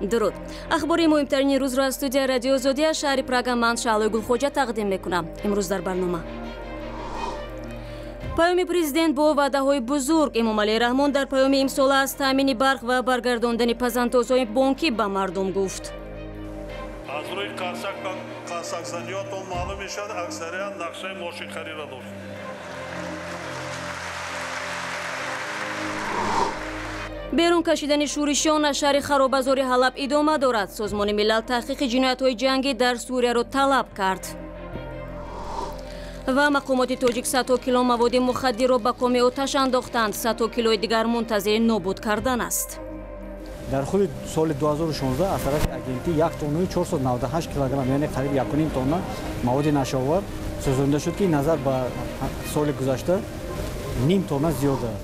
درود. اخباری مهمترین روز را از استودیو رادیو آزادی شهر پراگ من شعله گلخوجه تقدیم میکنم. امروز در برنامه پیام پرزیدنت با وعده‌های بزرگ. امام علی رحمان در پیام امسال از تامین برق و برگرداندن پسندازهای بانکی به مردم گفت. از روی قرصک‌زنیاتون معلوم میشد اکثریت نقشه موشیخری را داشت. بیرون کشیدن شورشیان از شهر خرابازار حلب ادامه دارد. سازمان ملل تحقیق جنایت‌های جنگی در سوریه را طلب کرد. و مقامات تاجیک 100 کیلو مواد مخدر را به کام آتش انداختند. 100 کیلو دیگر منتظر نابود کردن است. در خود سال 2016 از طرف اگنتی 1 تن 498 کیلوگرم یعنی قریب 1.5 تن مواد نشاور سوزانده شد که نظر به سال گذشته نیم تن زیاد است.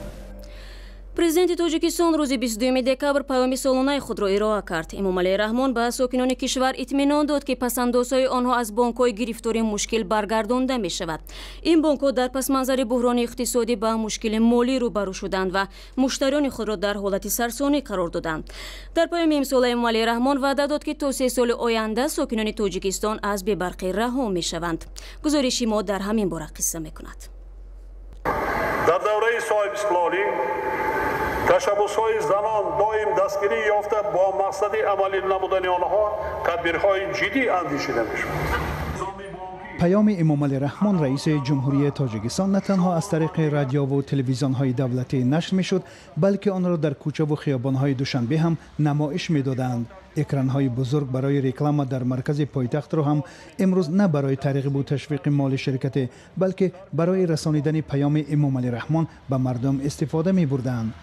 پرزیدنت تاجیکستان روز 22 دکبر پیام سالانه خود را ارائه کرد. امام علی رحمان به ساکنان کشور اطمینان داد که پسندازهای آنها از بانک‌های گرفتاری مشکل برگردانده می شود. این بانک‌ها در پس منظر بحران اقتصادی به مشکل مالی روبرو شدند و مشتریان خود را در حالت سرسانی قرار دادند. در پیام امسال امام علی رحمان وعده داد که تا 3 سال آینده ساکنان تاجیکستان از بی برقی رها می شوند. گزارشی ما در همین باره قصه می کند. در دوره صاحب اسلامی تشبس‌های زنان دائم دستگیری یافته با مقصد عملی نمودن آنها تدبیرهای جدی اندیشیده می‌شود. پیام امام علی رحمان رئیس جمهوری تاجیکستان نه تنها از طریق رادیو و تلویزیون‌های دولتی نشر می‌شد، بلکه آن را در کوچه و خیابان‌های دوشنبه هم نمایش می‌دادند. اکران‌های بزرگ برای رکلام در مرکز پایتخت را هم امروز نه برای ترغیب و تشویق مال شرکت، بلکه برای رسانیدن پیام امام علی رحمان به مردم استفاده می‌بردند.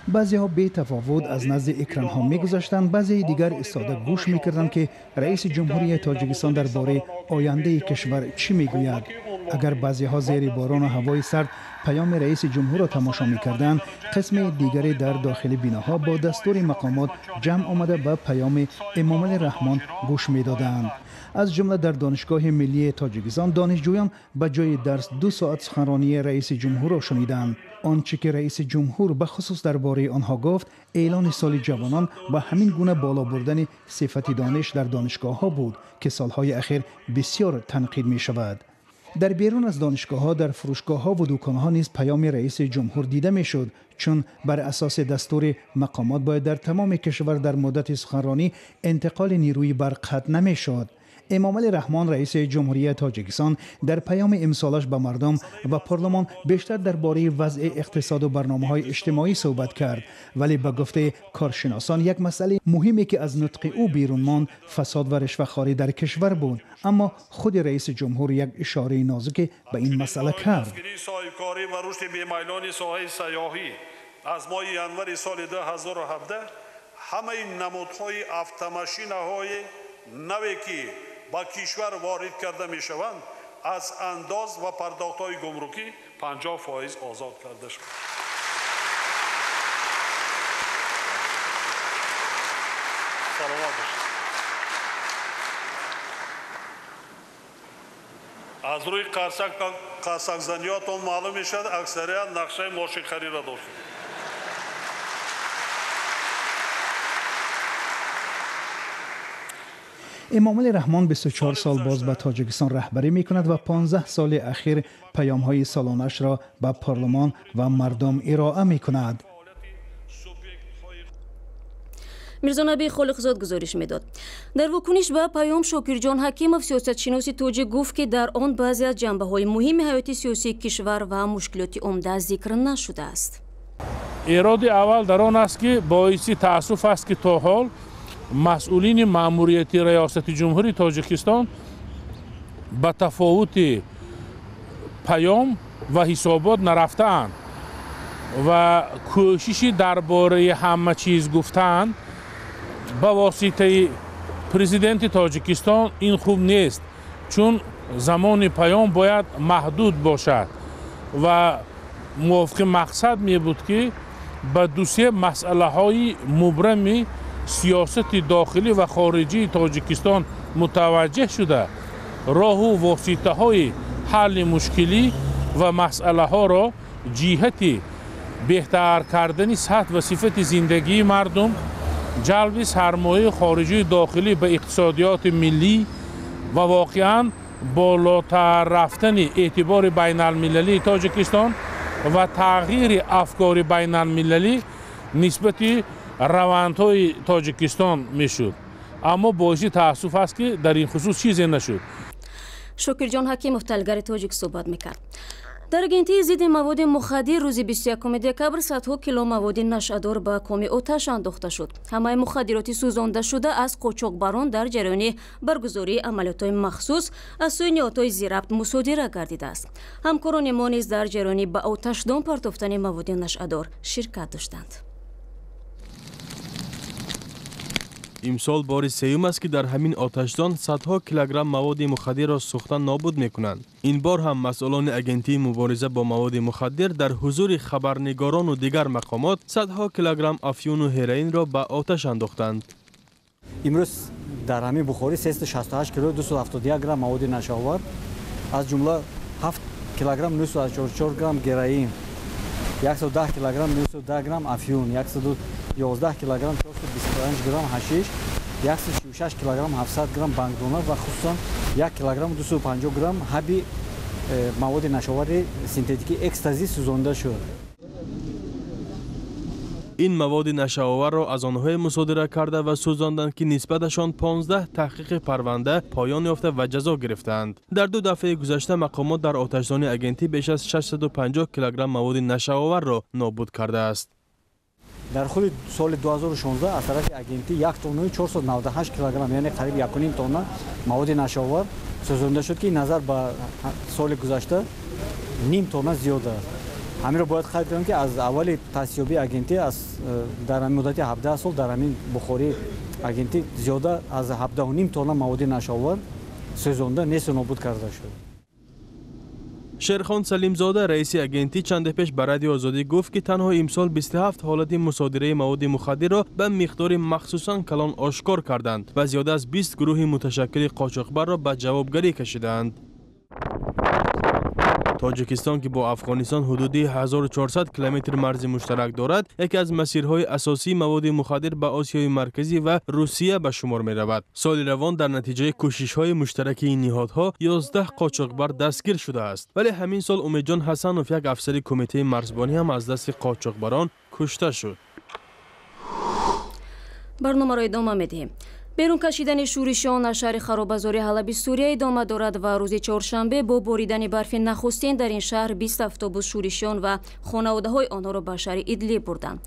بعضی ها بی تفاوت از نزد اکران ها می گذاشتند، بعضی دیگر ایستاده گوش می کردند که رئیس جمهوری تاجیکستان درباره آینده کشور چی می گوید. اگر بعضی ها زیر باران و هوای سرد پیام رئیس جمهور را تماشا می کردند، قسم دیگری در داخل بیناها با دستور مقامات جمع آمده به پیام امام علی رحمان گوش می دادند. از جمله در دانشگاه ملی تاجیکستان دانشجویان به جای درس 2 ساعت سخنرانی رئیس جمهور را شنیدند. آنچه که رئیس جمهور به خصوص درباره آنها گفت اعلان سال جوانان و همین گونه بالا بردن صفت دانش در دانشگاه ها بود که سالهای اخیر بسیار تنقید می شود. در بیرون از دانشگاه ها در فروشگاه ها و دکان ها نیز پیام رئیس جمهور دیده می شد، چون بر اساس دستور مقامات باید در تمام کشور در مدت سخنرانی انتقال نیروی برق قطع نمی شد. امام علی رحمان رئیس جمهوری تاجیکستان در پیام امسالش به مردم و پارلمان بیشتر درباره وضع اقتصاد و برنامه‌های اجتماعی صحبت کرد، ولی به گفته کارشناسان یک مسئله مهمی که از نطق او بیرون ماند فساد و رشوه‌خواری در کشور بود. اما خود رئیس جمهور یک اشاره نازک به این مسئله کرد. صاحبکاری و رشد بی‌میلان ساحه سیاحی از ماه ژانویه سال 2017 همه نمودهای автомашинаهای نوی که با کشور وارد کرده می شوند از انداز و پرداخت‌های گمرکی 50% آزاد کرده شد. سلامت باشید. از روی قرصک‌زنیاتون معلوم می شد اکثریت نقشه موشیخری را داشت. امام علی رحمان 24 سال باز به تاجیکستان رهبری می کند و 15 سال اخیر پیام های سالانش را به پارلمان و مردم ارائه می کند. میرزا نبی خالقزاد گزارش میداد. در واکنش به پیام شاکرجان حکیمов سیاستشناس توجیه گفت که در آن بعضی از جنبه‌های مهم حیاتی سیاسی کشور و مشکلات عمده ذکر نشده است. ایراد اول در آن است که باعث تأسف است که تا حال مسئولین مأموریتی ریاست جمهوری تاجیکستان به تفاوت پیام و حسابات نرفتند و کوششی درباره همه چیز گفتند به واسطه پرزیدنت تاجیکستان این خوب نیست، چون زمان پیام باید محدود باشد و موافق مقصد می بود که به 2-3 مسئله های مبرم سیاست داخلی و خارجی تاجیکستان متوجه شده راه و واسطه های حل مشکلی و مسئله ها را جهت بهتر کردن سطح و صفت زندگی مردم جلب سرمایه خارجی داخلی به اقتصادیات ملی و واقعاً بالاتر رفتن اعتبار بین المللی تاجیکستان و تغییر افکار بین المللی نسبت روندهای تاجیکستان میشد. اما باعث تأسف است که در این خصوص چیزی نشد. شکرجان حکیمов طلبگر تاجیک صحبت میکرد. در агентии зидди маводи мухаддир рӯзи 21 декабр садҳо кило маводи нашъадор ба коми оташ андохта шуд. ҳамаи мухаддироти сӯзондашуда аз қочоқбарон дар ҷараёни баргузории амалиётҳои махсус аз сӯи ниҳодҳои зирабт мусодира гардидааст. ҳамкорони мо низ дар ҷараёни ба оташдон партофтани маводи нашъадор ширкат доштанд. امسال بار سیوم است که در همین آتشدان صدها کیلوگرم مواد مخدر را سوختن نابود میکنند. این بار هم مسئولان اگنتی مبارزه با مواد مخدر در حضور خبرنگاران و دیگر مقامات صدها کیلوگرم افیون و هروئین را به آتش انداختند. امروز در همین بخاری 368 کیلو 271 گرم مواد نشاور از جمله 7 کیلوگرم 944 گرم هروئین 110 کیلوگرم 910 گرم افیون 111 کیلوگرم 425 گرم حشیش 136 کیلوگرم 700 گرم بانگدونا و خصوصا 1 کیلوگرم 250 گرم حبی مواد نشاور سنتتیکی اکستازی سوزانده شد. این مواد نشاور را از آنهای مصادره کرده و سوزاندند که نسبتشان 15 تحقیق پرونده پایان یافته و جزا گرفتند. در دو دفعه گذشته مقامات در آتشدان اگنتی بیش از 650 کیلوگرم مواد نشاور را نابود کرده است. در خود سال 2016 از طرف اگنتی 1 تن 498 کیلوگرم یعنی قریب 1.5 تن مواد نشاور سوزانده شد که نظر به سال گذشته نیم تن زیاده است. همین را باید قید کنیم که از اول تاسیسیابی اگنتی در همین مدت 17 سال در همین بخاری اگنتی زیاده از 17.5 تن مواد نشاور سوزانده نیست و نابود کرده شد. شیرخان سلیمزاده رئیس اگنتی چند پیش به رادیو آزادی گفت که تنها امسال 27 حالت مصادره مواد مخدر را به مقدار مخصوصاً کلان آشکار کردند و زیاده از 20 گروه متشکل قاچاقبر را به جوابگری کشیدند. تاجیکستان که با افغانستان حدودی 1400 کیلومتر مرز مشترک دارد، یکی از مسیرهای اساسی مواد مخدر به آسیای مرکزی و روسیه به شمار می رود. سال روان در نتیجه کوشش‌های مشترک این نهادها 11 قاچاقبر دستگیر شده است. ولی همین سال امیدجان حسنوف یک افسر کمیته مرزبانی هم از دست قاچاقبران کشته شد. برنامه را ادامه می‌دهیم. بیرون کشیدن شورشیان از شهر خرابازاری حلب سوریه ادامه دارد و روز چهارشنبه با باریدن برف نخستین در این شهر 20 اتوبوس شورشیان و خانواده‌های آنها را به شهر ایدلیب بردند.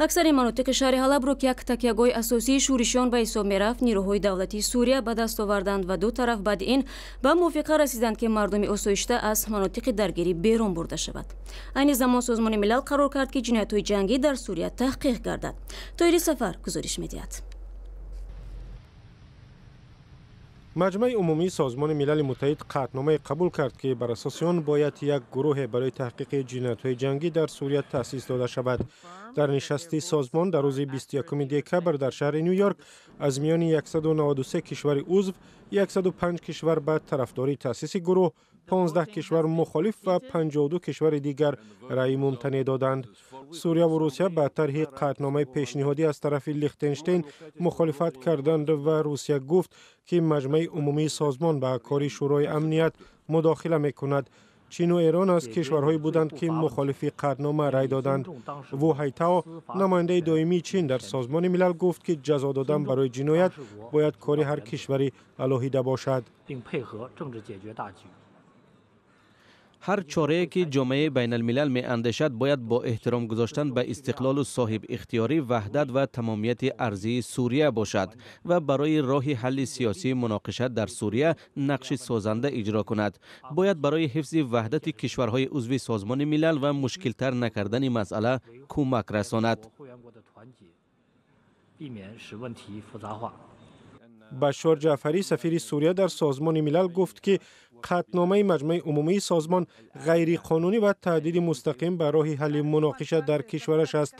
اکثر مناطق شهر حلب را که یک تکیه‌گاه اساسی شورشیان به حساب می‌رفت نیروهای دولتی سوریه به دست آوردند و دو طرف بعد این به موافقه رسیدند که مردم آسایشته از مناطق درگیری بیرون برده شود. این زمان سازمان ملل قرار کرد که جنایت‌های جنگی در سوریه تحقیق گردد. طاهر سفر گزارش می‌دهد. مجمع عمومی سازمان ملل متحد قطعنامه قبول کرد که بر اساس آن باید یک گروه برای تحقیق جنایت‌های جنگی در سوریه تأسیس داده شود. در نشست سازمان در روز 21 دکبر در شهر نیویورک از میان 193 کشور عضو 105 کشور به طرفداری تأسیس گروه، 15 کشور مخالف و 52 کشور دیگر رأی ممتنع دادند. سوریه و روسیه به طرح قطعنامه پیشنهادی از طرف لیختنشتین مخالفت کردند و روسیه گفت که مجمع عمومی سازمان به کار شورای امنیت مداخله می‌کند. چین و ایران از کشورهایی بودند که مخالف قطعنامه رأی دادند. وو هایتاو نماینده دائمی چین در سازمان ملل گفت که جزا دادن برای جنایت باید کار هر کشوری علیحده باشد. هر چاره‌ای که جامعه بین الملل می اندیشد باید با احترام گذاشتن به استقلال و صاحب اختیاری، وحدت و تمامیت ارضی سوریه باشد و برای راه حل سیاسی مناقشات در سوریه نقش سازنده اجرا کند. باید برای حفظ وحدت کشورهای عضو سازمان ملل و مشکل‌تر نکردن مسئله کمک رساند. بشار جعفری سفیر سوریه در سازمان ملل گفت که قطعنامه مجمع عمومی سازمان غیر قانونی و تهدید مستقیم به راه حل مناقشه در کشورش است.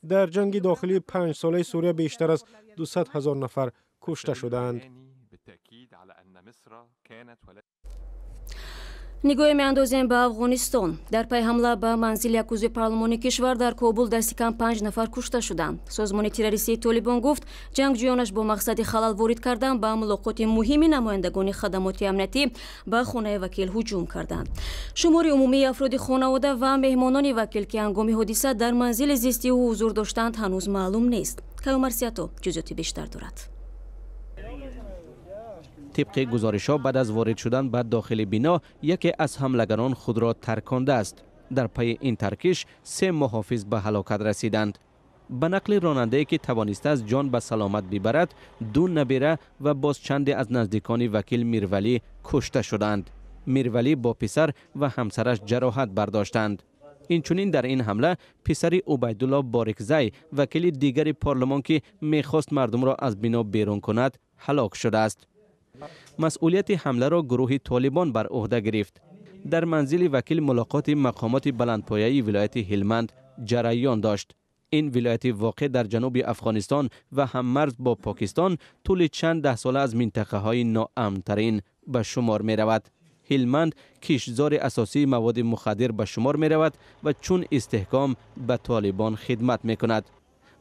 در جنگ داخلی 5 ساله سوریه بیشتر از 200,000 نفر کشته شدند. نگاه میاندازیم به افغانستان. در پی حمله به منزل یک عضو پارلمانی کشور در کابل دست کم 5 نفر کشته شدند. سازمان تروریستی طالبان گفت جنگجویانش با مقصد خلل وارد کردن به ملاقات مهم نمایندگان خدمات امنیتی به خانه وکیل هجوم کردند. شمار عمومی افراد خانواده و مهمانان وکیل که هنگام حادثه در منزل زیستی او حضور داشتند هنوز معلوم نیست. کیومرسیاتو جزئیات بیشتر دارد. طبق گزارش‌ها بعد از وارد شدن به داخل بنا یکی از حملگران خود را ترکانده است. در پی این ترکش 3 محافظ به هلاکت رسیدند. به نقل راننده که توانسته از جان به سلامت ببرد 2 نبیره و باز چند از نزدیکان وکیل میرولی کشته شدند. میرولی با پسر و همسرش جراحت برداشتند. اینچنین در این حمله پسر عبیدالله بارکزی وکیل دیگر پارلمان که میخواست مردم را از بنا بیرون کند هلاک شده است. مسئولیت حمله را گروه طالبان بر عهده گرفت. در منزل وکیل ملاقات مقامات بلندپایه ولایت هلمند جریان داشت. این ولایت واقع در جنوب افغانستان و هممرز با پاکستان طول چند ده ساله از منطقه های ناامن‌ترین به شمار می رود. هلمند کشتزار اساسی مواد مخدر به شمار می رود و چون استحکام به طالبان خدمت می کند.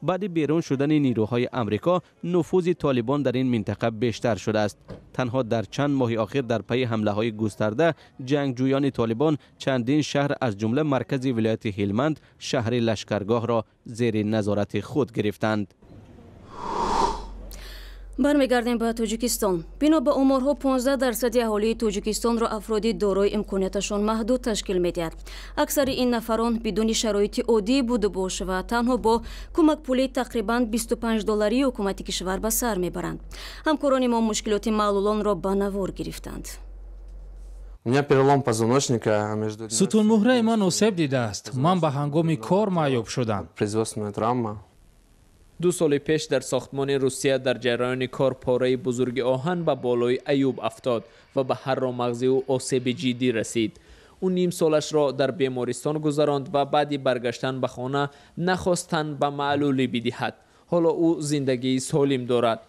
بعد بیرون شدن نیروهای امریکا نفوذ طالبان در این منطقه بیشتر شده است. تنها در چند ماه اخیر در پی حمله های گسترده جنگجویان طالبان چندین شهر از جمله مرکز ولایت هلمند شهر لشکرگاه را زیر نظارت خود گرفتند. برمیگردیم به تاجیکستان. بنا به آمارها 15% اهالی تاجیکستان را افرادی دارای امکاناتشان محدود تشکیل می‌دهد. اکثر این نفران بدون شرایط عادی بوده باشه و تنها با کمک پولی تقریباً $25 حکومت کشور به سر میبرند. همکاران ما مشکلات معلولان را به نوار گرفتند. ستون مهره من آسیب دیده است. من به هنگام کار معیوب شدم. 2 سال پیش در ساختمان روسیه در جریان کار پاره بزرگ آهن به بالای ایوب افتاد و به هر مغز او آسیب جدی رسید. او نیم سالش را در بیمارستان گذراند و بعد برگشتن به خانه نخواستن به معلولی بدهد. حالا او زندگی سالم دارد.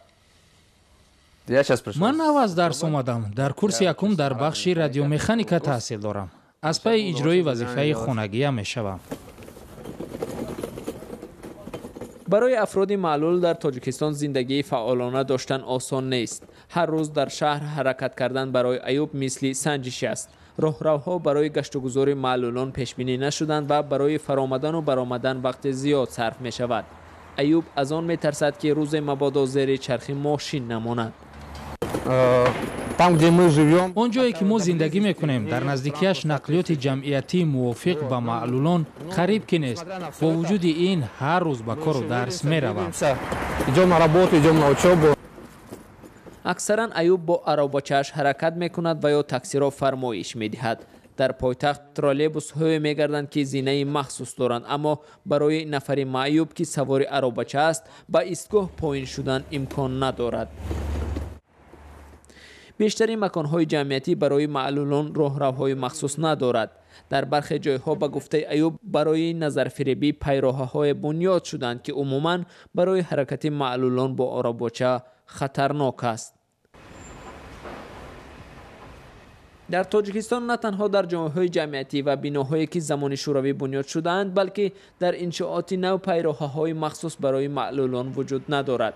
من نو از درس آمدم. در کورس یکم در بخش رادیومکانیک تحصیل دارم. از پی اجرای وظیفه خانگی میشوم. برای افراد معلول در تاجیکستان زندگی فعالانه داشتن آسان نیست. هر روز در شهر حرکت کردن برای ایوب مثل سنجش است. راهروها برای گشت و گذار معلولان پیش بینی نشدند و برای فرآمدن و برآمدن وقت زیاد صرف می شود. ایوب از آن می ترسد که روز مبادا زیر چرخ ماشین نماند. آنجایی که ما زندگی میکنیم در نزدیکیش نقلیات جمعیتی موافق به معلولان قریب که نیست. با وجود این هر روز به کار و درس میروم. اکثرا ایوب با آراوباچه‌اش حرکت میکند و یا تاکسی را فرمایش میدهد. در پایتخت ترالیبوس های میگردند که زینه مخصوص دارند، اما برای نفر معیوب که سوار آراوباچه است به ایستگاه پایین شدن امکان ندارد. بیشتری مکان‌های جمعیتی برای معلولان راهروهای مخصوص ندارد. در برخی جایها به گفته ایوب برای نظرفریبی پیراهه‌های بنیاد شدند که عموماً برای حرکت معلولان با آراوباچه خطرناک است. در تاجیکستان نه تنها در جامعه‌های جمعیتی و بناهایی که زمان شوروی بنیاد شدند، بلکه در انشاءات نو پیراهه‌های مخصوص برای معلولان وجود ندارد.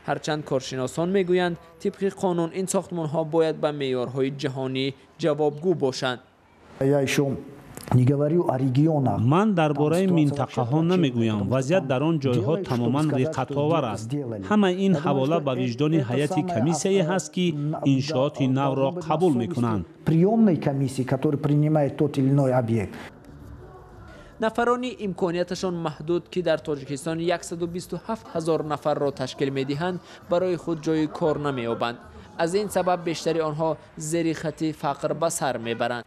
هرچند کارشناسان میگویند طبق قانون این ساختمان‌ها باید به معیارهای جهانی جوابگو باشند. من درباره منطقه ها نمیگویم. وضعیت در آن جایها تماما رقت‌آور است. همه این حواله به وجدان هیئت کمیسیایی هست که انشاءات نو را قبول میکنند. نفرانی امکانیتشان محدود که در تاجیکستان 127,000 نفر را تشکیل می‌دهند برای خود جای کار نمی‌یابند. از این سبب بیشتری آنها زیر خط فقر به سر می‌برند.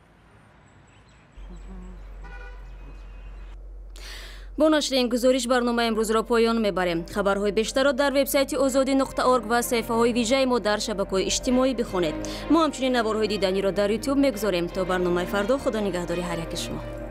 با نشر این گزارش برنامه امروز را پایان میبریم. خبرهای بیشتر را در وبسایت azadi.org و صفحه‌های ویژه ما در شبکه‌های اجتماعی بخوانید. ما همچنین نوارهای دیدنی را در یوتیوب میگذاریم. تا برنامه فردا، خدا نگهداری هر یک شما.